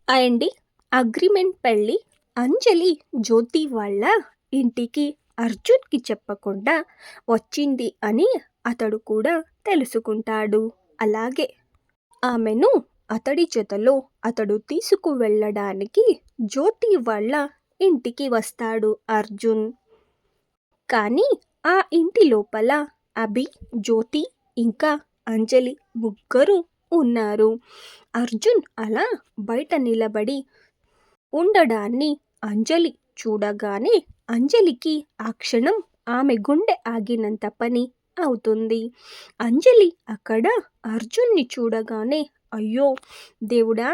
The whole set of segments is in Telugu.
అండి. అగ్రిమెంట్ పెళ్లి అంజలి జ్యోతి వాళ్ళ ఇంటికి అర్జున్కి చెప్పకుండా వచ్చింది అని అతడు కూడా తెలుసుకుంటాడు. అలాగే ఆమెను అతడి జతలో అతడు తీసుకువెళ్ళడానికి జ్యోతి వాళ్ళ ఇంటికి వస్తాడు అర్జున్. కానీ ఆ ఇంటి లోపల అభి, జ్యోతి ఇంకా అంజలి ముగ్గురు ఉన్నారు. అర్జున్ అలా బయట నిలబడి ఉండడాన్ని అంజలి చూడగానే అంజలికి ఆ క్షణం ఆమె గుండె ఆగినంత పని అవుతుంది. అంజలి అక్కడ అర్జున్ని చూడగానే అయ్యో దేవుడా,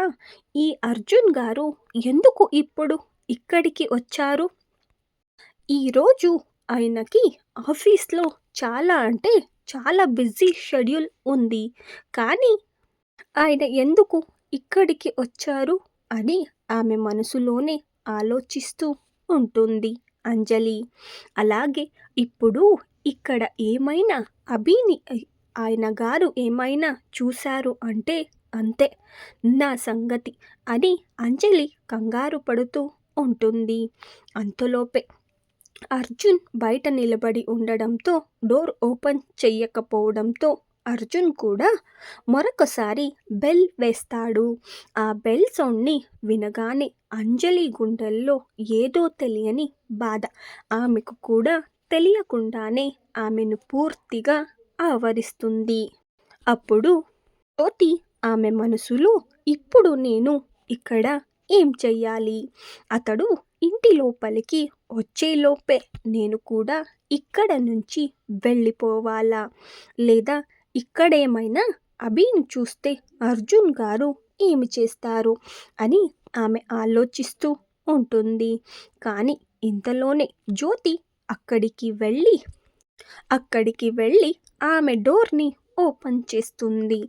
ఈ అర్జున్ గారు ఎందుకు ఇప్పుడు ఇక్కడికి వచ్చారు? ఈరోజు ఆయనకి ఆఫీస్లో చాలా బిజీ షెడ్యూల్ ఉంది. కానీ ఆయన ఎందుకు ఇక్కడికి వచ్చారు అని ఆమె మనసులోనే ఆలోచిస్తూ ఉంటుంది అంజలి. అలాగే ఇప్పుడు ఇక్కడ ఏమైనా అభిని ఆయన గారు ఏమైనా చూశారు అంటే అంతే నా సంగతి అని అంజలి కంగారు పడుతూ ఉంటుంది. అంతలోపే అర్జున్ బయట నిలబడి ఉండడంతో డోర్ ఓపెన్ చెయ్యకపోవడంతో అర్జున్ కూడా మరొకసారి బెల్ వేస్తాడు. ఆ బెల్ సౌండ్ని వినగానే అంజలి గుండెల్లో ఏదో తెలియని బాధ ఆమెకు కూడా తెలియకుండానే ఆమెను పూర్తిగా ఆవరిస్తుంది. అప్పుడు జ్యోతి ఆమె మనసులో ఇప్పుడు నేను ఇక్కడ ఏం చెయ్యాలి? అతడు ఇంటి లోపలికి వచ్చేలోపే నేను కూడా ఇక్కడ నుంచి వెళ్ళిపోవాలా? లేదా ఇక్కడేమైనా అభిని చూస్తే అర్జున్ గారు ఏమి చేస్తారు అని ఆమె ఆలోచిస్తూ ఉంటుంది. కానీ ఇంతలోనే జ్యోతి అక్కడికి వెళ్ళి ఆమె డోర్ని ఓపెన్ చేస్తుంది.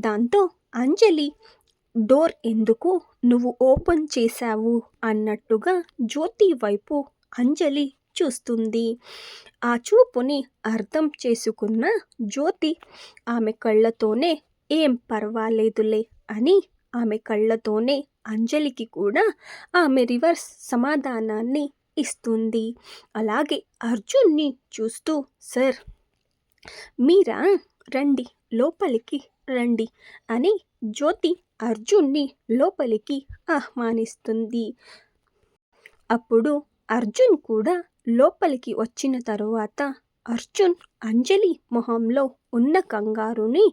దాంతో అంజలి డోర్ ఎందుకు నువ్వు ఓపెన్ చేశావు అన్నట్టుగా జ్యోతి వైపు అంజలి చూస్తుంది. ఆ చూపుని అర్థం చేసుకున్న జ్యోతి ఆమె కళ్ళతోనే ఏం పర్వాలేదులే అని ఆమె కళ్ళతోనే అంజలికి కూడా ఆమె రివర్స్ సమాధానాన్ని ఇస్తుంది. అలాగే అర్జున్ని చూస్తూ సార్ మీరా, రండి లోపలికి రండి అని జ్యోతి అర్జున్ని లోపలికి ఆహ్వానిస్తుంది. అప్పుడు అర్జున్ కూడా లోపలికి వచ్చిన తరువాత అర్జున్ అంజలి మొహంలో ఉన్న కంగారుని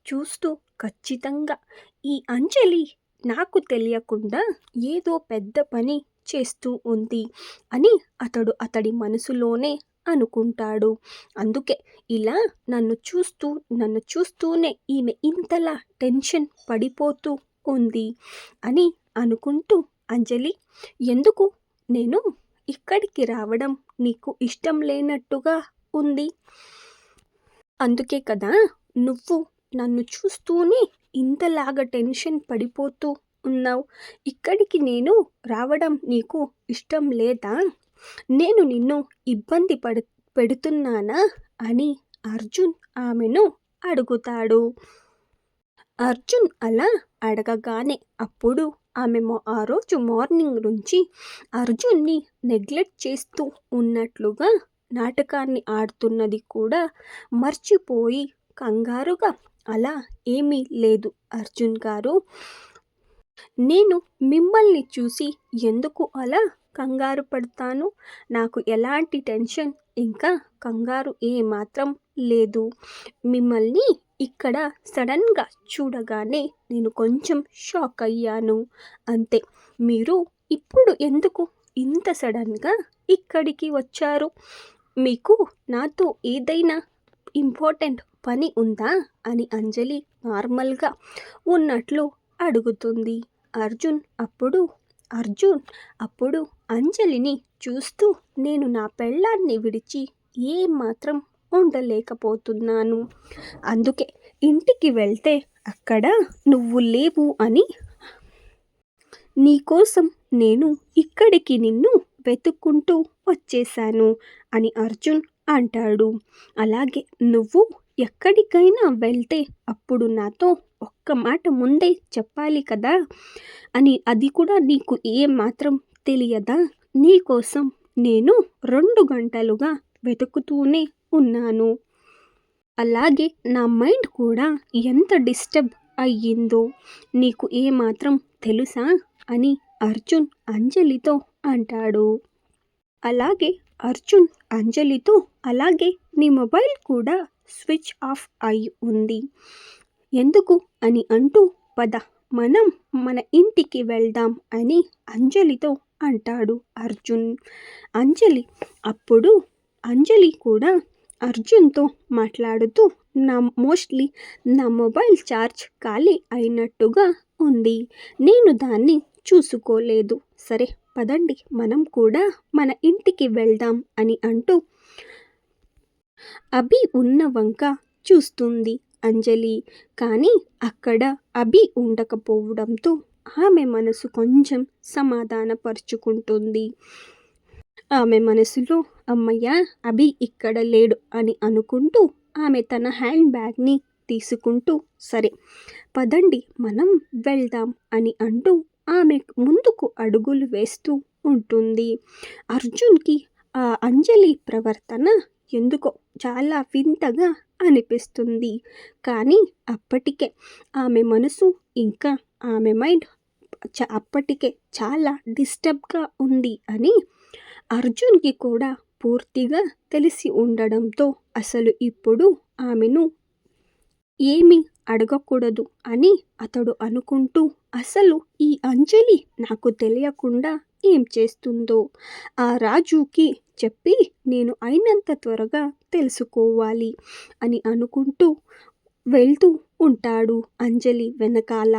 చూస్తూ ఖచ్చితంగా ఈ అంజలి నాకు తెలియకుండా ఏదో పెద్ద పని చేస్తూ ఉంది అని అతడి మనసులోనే అనుకుంటాడు. అందుకే ఇలా నన్ను చూస్తూనే ఈమె ఇంతలా టెన్షన్ పడిపోతూ ఉంది అని అనుకుంటూ అంజలి, ఎందుకు నేను ఇక్కడికి రావడం నీకు ఇష్టం లేనట్టుగా ఉంది? అందుకే కదా నువ్వు నన్ను చూస్తూనే ఇంతలాగా టెన్షన్ పడిపోతూ ఉన్నావు. ఇక్కడికి నేను రావడం నీకు ఇష్టం లేదా? నేను నిన్ను ఇబ్బంది పెడుతున్నానా అని అర్జున్ ఆమెను అడుగుతాడు. అర్జున్ అలా అడగగానే అప్పుడు ఆమె ఆ రోజు మార్నింగ్ నుంచి అర్జున్ని నెగ్లెక్ట్ చేస్తూ ఉన్నట్లుగా నాటకాన్ని ఆడుతున్నది కూడా మర్చిపోయి కంగారుగా, అలా ఏమీ లేదు అర్జున్ గారు, నేను మిమ్మల్ని చూసి ఎందుకు అలా కంగారు పడతాను? నాకు ఎలాంటి టెన్షన్ ఇంకా కంగారు ఏమాత్రం లేదు. మిమ్మల్ని ఇక్కడ సడన్గా చూడగానే నేను కొంచెం షాక్ అయ్యాను అంతే. మీరు ఇప్పుడు ఎందుకు ఇంత సడన్గా ఇక్కడికి వచ్చారు? మీకు నాతో ఏదైనా ఇంపార్టెంట్ పని ఉందా అని అంజలి నార్మల్గా ఉన్నట్లు అడుగుతుంది. అర్జున్ అప్పుడు అంజలిని చూస్తూ నేను నా పెళ్ళాన్ని విడిచి ఏమాత్రం ఉండలేకపోతున్నాను. అందుకే ఇంటికి వెళ్తే అక్కడ నువ్వు లేవు అని నీకోసం నేను ఇక్కడికి నిన్ను వెతుక్కుంటూ వచ్చేశాను అని అర్జున్ అంటాడు. అలాగే నువ్వు ఎక్కడికైనా వెళ్తే అప్పుడు నాతో ఒక్క మాట ముందే చెప్పాలి కదా అని. అది కూడా నీకు ఏమాత్రం తెలియదా? నీకోసం నేను 2 గంటలుగా వెతుకుతూనే ఉన్నాను. అలాగే నా మైండ్ కూడా ఎంత డిస్టర్బ్ అయ్యిందో నీకు ఏమాత్రం తెలుసా అని అర్జున్ అంజలితో అంటాడు. అలాగే అర్జున్ అంజలితో, అలాగే నీ మొబైల్ కూడా స్విచ్ ఆఫ్ అయి ఉంది ఎందుకు అని అంటూ, పద మనం మన ఇంటికి వెళ్దాం అని అంజలితో అంటాడు అర్జున్. అప్పుడు అంజలి కూడా అర్జున్తో మాట్లాడుతూ, మోస్ట్లీ నా మొబైల్ ఛార్జ్ ఖాళీ అయినట్టుగా ఉంది, నేను దాన్ని చూసుకోలేదు, సరే పదండి మనం కూడా మన ఇంటికి వెళ్దాం అని అంటూ అభి ఉన్న వంక చూస్తుంది అంజలి. కానీ అక్కడ అభి ఉండకపోవడంతో ఆమె మనసు కొంచెం సమాధానపరుచుకుంటుంది. ఆమె మనసులో అమ్మయ్య అభి ఇక్కడ లేడు అని అనుకుంటూ ఆమె తన హ్యాండ్ బ్యాగ్ని తీసుకుంటూ, సరే పదండి మనం వెళ్దాం అని అంటూ ఆమె ముందుకు అడుగులు వేస్తూ ఉంటుంది. అర్జున్కి ఆ అంజలి ప్రవర్తన ఎందుకో చాలా వింతగా అనిపిస్తుంది. కానీ అప్పటికే ఆమె మనసు ఇంకా ఆమె మైండ్ అప్పటికే చాలా డిస్టర్బ్గా ఉంది అని అర్జున్కి కూడా పూర్తిగా తెలిసి ఉండడంతో అసలు ఇప్పుడు ఆమెను ఏమీ అడగకూడదు అని అతడు అనుకుంటూ, అసలు ఈ అంజలి నాకు తెలియకుండా ఏం చేస్తుందో ఆ రాజుకి చెప్పి నేను అయినంత త్వరగా తెలుసుకోవాలి అని అనుకుంటూ వెళ్తూ ఉంటాడు అంజలి వెనకాల.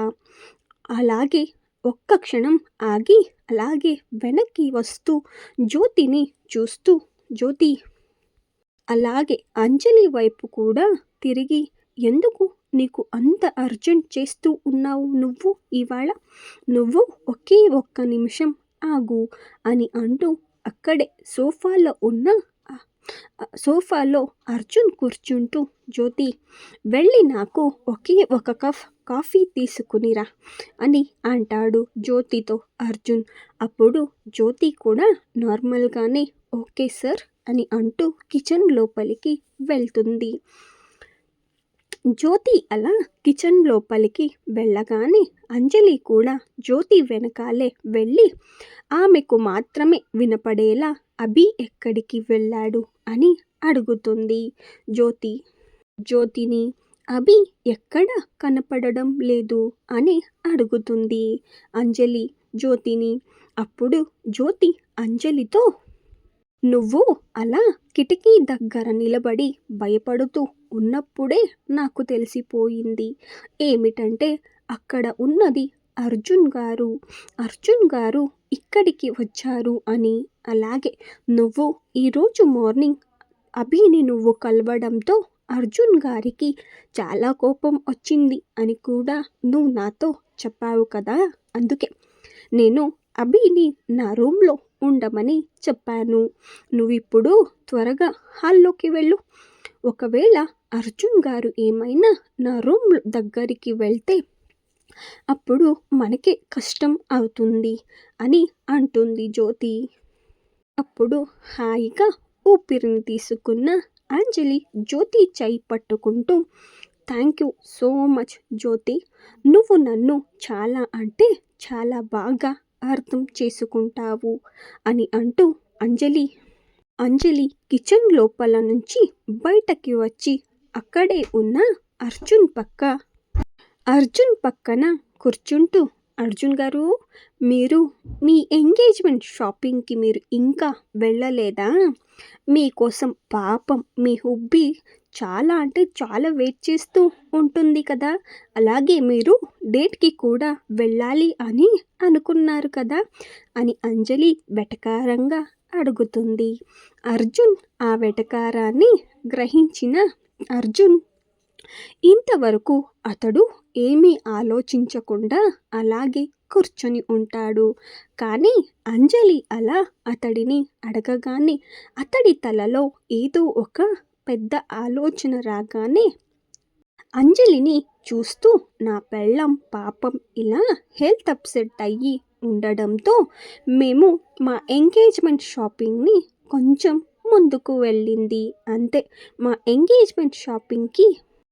అలాగే ఒక్క క్షణం ఆగి అలాగే వెనక్కి వస్తూ జ్యోతిని చూస్తూ, జ్యోతి అలాగే అంజలి వైపు కూడా తిరిగి, ఎందుకు నీకు అంత అర్జెంట్ చేస్తూ ఉన్నావు నువ్వు ఇవాళ? నువ్వు ఒకే ఒక్క నిమిషం ఆగు అని అంటూ అక్కడే సోఫాలో అర్జున్ కూర్చుంటూ, జ్యోతి వెళ్ళి నాకు ఒకే ఒక కప్ కాఫీ తీసుకునిరా అని అంటాడు జ్యోతితో అర్జున్. అప్పుడు జ్యోతి కూడా నార్మల్గానే ఓకే సార్ అని అంటూ కిచెన్ లోపలికి వెళ్తుంది. జ్యోతి అలా కిచెన్ లోపలికి వెళ్ళగానే అంజలి కూడా జ్యోతి వెనకాలే వెళ్ళి ఆమెకు మాత్రమే వినపడేలా అభి ఎక్కడికి వెళ్ళాడు అని అడుగుతుంది జ్యోతిని. అభి ఎక్కడ కనపడడం లేదు అని అడుగుతుంది అంజలి జ్యోతిని. అప్పుడు జ్యోతి అంజలితో, నువ్వు అలా కిటికీ దగ్గర నిలబడి భయపడుతూ ఉన్నప్పుడే నాకు తెలిసిపోయింది ఏమిటంటే అక్కడ ఉన్నది అర్జున్ గారు ఇక్కడికి వచ్చారు అని. అలాగే నువ్వు ఈరోజు మార్నింగ్ అభిని నువ్వు కలవడంతో అర్జున్ గారికి చాలా కోపం వచ్చింది అని కూడా నువ్వు నాతో చెప్పావు కదా, అందుకే నేను అభిని నా రూమ్లో ఉండమని చెప్పాను. నువ్విప్పుడు త్వరగా హాల్లోకి వెళ్ళు, ఒకవేళ అర్జున్ గారు ఏమైనా నా రూమ్ దగ్గరికి వెళ్తే అప్పుడు మనకే కష్టం అవుతుంది అని అంటుంది జ్యోతి. అప్పుడు హాయిగా ఊపిరిని తీసుకున్న అంజలి జ్యోతి చేయి పట్టుకుంటూ, థ్యాంక్ యూ సో మచ్ జ్యోతి, నువ్వు నన్ను చాలా అంటే చాలా బాగా అర్థం చేసుకుంటావు అని అంటూ అంజలి కిచెన్ లోపల నుంచి బయటకి వచ్చి అక్కడే ఉన్న అర్జున్ పక్కన కూర్చుంటూ, అర్జున్ గారు మీరు మీ ఎంగేజ్మెంట్ షాపింగ్కి మీరు ఇంకా వెళ్ళలేదా? మీకోసం పాపం మీ హుబ్బీ చాలా అంటే చాలా వెయిట్ చేస్తూ ఉంటుంది కదా, అలాగే మీరు డేట్కి కూడా వెళ్ళాలి అని అనుకున్నారు కదా అని అంజలి వెటకారంగా అడుగుతుంది. అర్జున్ ఆ వెటకారాన్ని గ్రహించిన అర్జున్ ఇంతవరకు అతడు ఏమీ ఆలోచించకుండా అలాగే కూర్చొని ఉంటాడు. కానీ అంజలి అలా అతడిని అడగగానే అతడి తలలో ఏదో ఒక పెద్ద ఆలోచన రాగానే అంజలిని చూస్తూ నా పెళ్ళాం పాపం ఇలా హెల్త్ అప్సెట్ అయ్యి ఉండడంతో మేము మా ఎంగేజ్మెంట్ షాపింగ్ని కొంచెం ముందుకు వెళ్ళింది అంతే. మా ఎంగేజ్మెంట్ షాపింగ్కి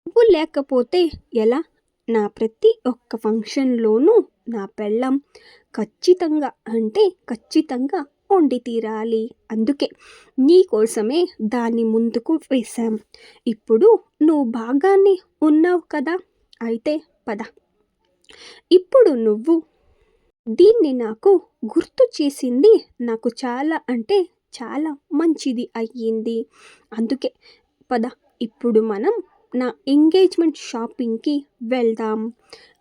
నువ్వు లేకపోతే ఎలా? నా ప్రతి ఒక్క ఫంక్షన్లోనూ నా పెళ్ళాం ఖచ్చితంగా అంటే ఖచ్చితంగా వండి తీరాలి. అందుకే నీకోసమే దాన్ని ముందుకు వేశాం. ఇప్పుడు నువ్వు బాగానే ఉన్నావు కదా, అయితే పద. ఇప్పుడు నువ్వు దీన్ని నాకు గుర్తు చేసింది నాకు చాలా అంటే చాలా మంచిది అయ్యింది. అందుకే పద ఇప్పుడు మనం నా ఎంగేజ్మెంట్ షాపింగ్కి వెళ్దాం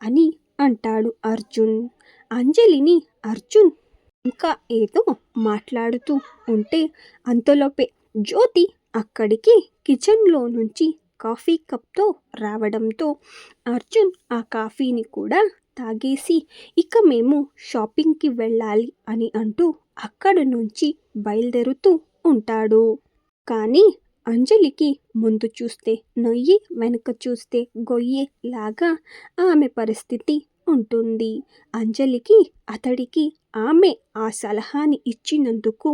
అని అంటాడు అర్జున్. అంజలిని అర్జున్ ఇంకా ఏదో మాట్లాడుతూ ఉంటే అంతలోపే జ్యోతి అక్కడికి కిచెన్లో నుంచి కాఫీ కప్తో రావడంతో అర్జున్ ఆ కాఫీని కూడా తాగేసి ఇక మేము షాపింగ్కి వెళ్ళాలి అని అంటూ అక్కడి నుంచి బయలుదేరుతూ ఉంటాడు. కానీ అంజలికి ముందు చూస్తే నొయ్యి వెనుక చూస్తే గొయ్యి లాగా ఆమె పరిస్థితి ఉంటుంది. అంజలికి అతడికి ఆమె ఆ సలహాని ఇచ్చినందుకు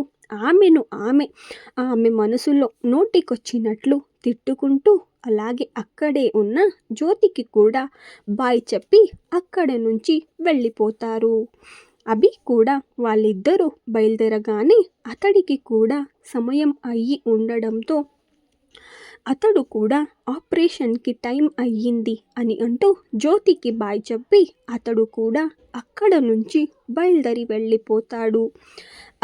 ఆమె మనసులో నోటికొచ్చినట్లు తిట్టుకుంటూ అలాగే అక్కడే ఉన్న జ్యోతికి కూడా బాయ్ చెప్పి అక్కడ నుంచి వెళ్ళిపోతారు. అభి కూడా వాళ్ళిద్దరూ బయలుదేరగానే అతడికి కూడా సమయం అయ్యి ఉండడంతో అతడు కూడా ఆపరేషన్కి టైం అయ్యింది అని అంటూ జ్యోతికి బాయ్ చెప్పి అతడు కూడా అక్కడ నుంచి బయలుదేరి వెళ్ళిపోతాడు.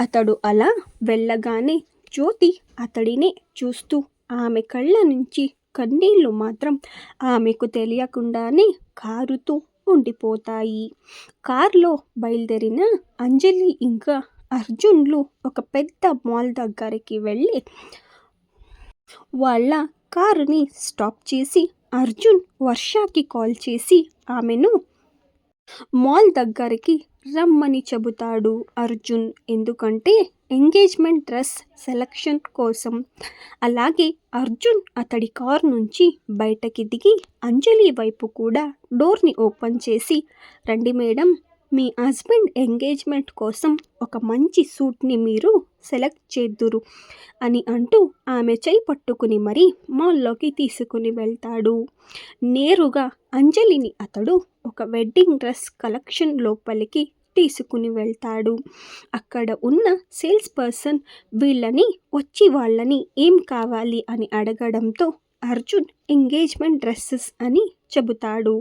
అతడు అలా వెళ్ళగానే జ్యోతి అతడినే చూస్తూ ఆమె కళ్ళ నుంచి కన్నీళ్లు మాత్రం ఆమెకు తెలియకుండానే కారుతూ ఉండిపోతాయి. కారులో బయలుదేరిన అంజలి ఇంకా అర్జున్లు ఒక పెద్ద మాల్ దగ్గరికి వెళ్ళి వాళ్ళ కారుని స్టాప్ చేసి అర్జున్ వర్షకి కాల్ చేసి ఆమెను మాల్ దగ్గరికి రమ్మని చెబుతాడు అర్జున్. ఎందుకంటే ఎంగేజ్మెంట్ డ్రెస్ సెలక్షన్ కోసం. అలాగే అర్జున్ అతడి కార్ నుంచి బయటకి దిగి అంజలి వైపు కూడా డోర్ని ఓపెన్ చేసి రండి మేడం, మీ హస్బెండ్ ఎంగేజ్మెంట్ కోసం ఒక మంచి సూట్ని మీరు సెలెక్ట్ చేద్దురు అని అంటూ ఆమె చేయి పట్టుకుని మరీ మాల్లోకి తీసుకుని వెళ్తాడు. నేరుగా అంజలిని అతడు ఒక వెడ్డింగ్ డ్రెస్ కలెక్షన్ లోపలికి తీసుకుని వెళ్తాడు. అక్కడ ఉన్న సేల్స్ పర్సన్ వాళ్ళని ఏం కావాలి అని అడగడంతో అర్జున్ ఎంగేజ్మెంట్ డ్రెస్సెస్ అని చెబుతాడు.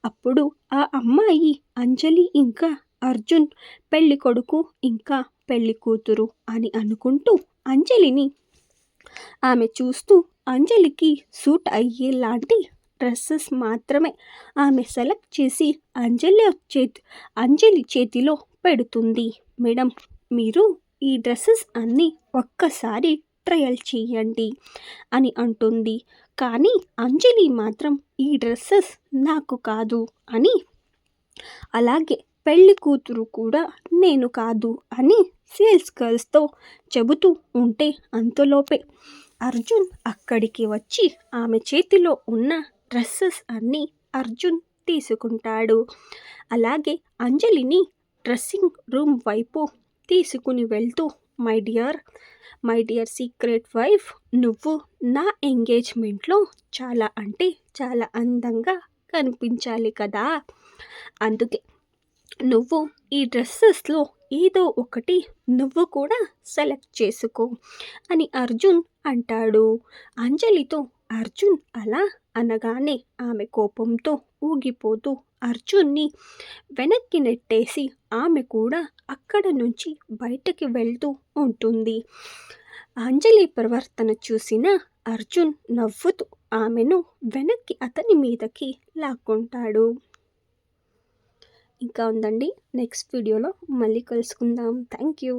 అప్పుడు ఆ అమ్మాయి అంజలి ఇంకా అర్జున్ పెళ్లి కొడుకు ఇంకా పెళ్లి కూతురు అని అనుకుంటూ అంజలిని ఆమె చూస్తూ అంజలికి సూట్ అయ్యేలాంటి డ్రెస్సెస్ మాత్రమే ఆమె సెలెక్ట్ చేసి అంజలి చేతిలో పెడుతుంది. మేడం, మీరు ఈ డ్రెస్సెస్ అన్నీ ఒక్కసారి ట్రయల్ చేయండి అని అంటుంది. కానీ అంజలి మాత్రం ఈ డ్రెస్సెస్ నాకు కాదు అని, అలాగే పెళ్లి కూతురు కూడా నేను కాదు అని సేల్స్ గర్ల్స్తో చెబుతూ ఉంటే అంతలోపే అర్జున్ అక్కడికి వచ్చి ఆమె చేతిలో ఉన్న డ్రెస్సెస్ అన్నీ అర్జున్ తీసుకుంటాడు. అలాగే అంజలిని డ్రెస్సింగ్ రూమ్ వైపు తీసుకుని వెళ్తూ మై డియర్ సీక్రెట్ వైఫ్, నువ్వు నా ఎంగేజ్మెంట్లో చాలా అంటే చాలా అందంగా కనిపించాలి కదా, అందుకే నువ్వు ఈ డ్రెస్సెస్లో ఏదో ఒకటి నువ్వు కూడా సెలెక్ట్ చేసుకో అని అర్జున్ అంటాడు. అంజలితో అర్జున్ అలా అనగానే ఆమె కోపంతో ఊగిపోతూ అర్జున్ని వెనక్కి నెట్టేసి ఆమె కూడా అక్కడ నుంచి బయటకి వెళ్తూ ఉంటుంది. అంజలి ప్రవర్తన చూసిన అర్జున్ నవ్వుతూ ఆమెను వెనక్కి అతని మీదకి లాక్కుంటాడు. ఇంకా ఉందండి, నెక్స్ట్ వీడియోలో మళ్ళీ కలుసుకుందాం. Thank you.